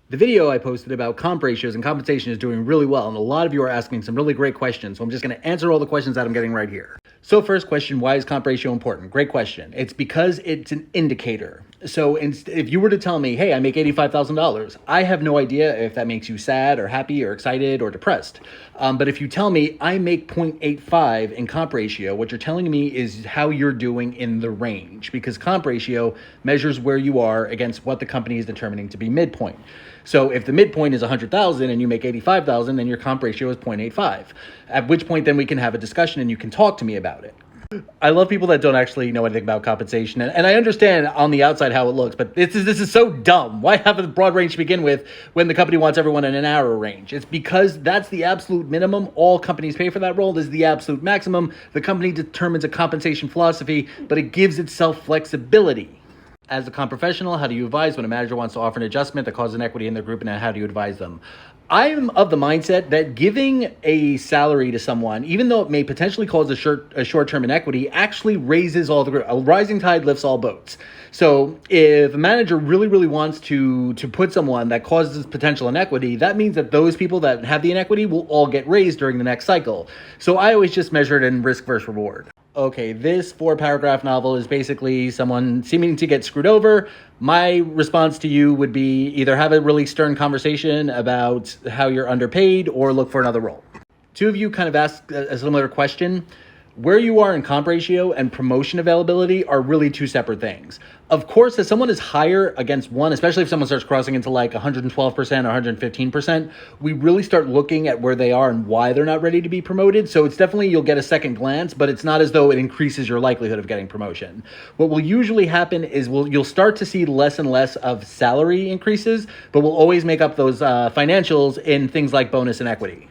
The video I posted about comp ratios and compensation is doing really well, and a lot of you are asking some really great questions, so I'm just going to answer all the questions that I'm getting right here. So first question, why is comp ratio important? Great question. It's because it's an indicator. So if you were to tell me, hey, I make $85,000, I have no idea if that makes you sad or happy or excited or depressed. But if you tell me I make 0.85 in comp ratio, what you're telling me is how you're doing in the range, because comp ratio measures where you are against what the company is determining to be midpoint. So if the midpoint is 100,000 and you make 85,000, then your comp ratio is 0.85. At which point then we can have a discussion and you can talk to me about it. I love people that don't actually know anything about compensation, and I understand on the outside how it looks, but this is so dumb. Why have a broad range to begin with when the company wants everyone in a narrow range? It's because that's the absolute minimum. All companies pay for that role. This is the absolute maximum. The company determines a compensation philosophy, but it gives itself flexibility. As a comp professional, how do you advise when a manager wants to offer an adjustment that causes inequity in their group, and how do you advise them? I'm of the mindset that giving a salary to someone, even though it may potentially cause a short-term inequity, actually raises all the group. A rising tide lifts all boats. So if a manager really wants to put someone that causes potential inequity, that means that those people that have the inequity will all get raised during the next cycle. So I always just measure it in risk versus reward. Okay, this 4-paragraph novel is basically someone seeming to get screwed over. My response to you would be either have a really stern conversation about how you're underpaid or look for another role. Two of you kind of asked a similar question. Where you are in comp ratio and promotion availability are really two separate things. Of course, if someone is higher against one, especially if someone starts crossing into like 112% or 115%, we really start looking at where they are and why they're not ready to be promoted. So it's definitely, you'll get a second glance, but it's not as though it increases your likelihood of getting promotion. What will usually happen is you'll start to see less and less of salary increases, but we'll always make up those financials in things like bonus and equity.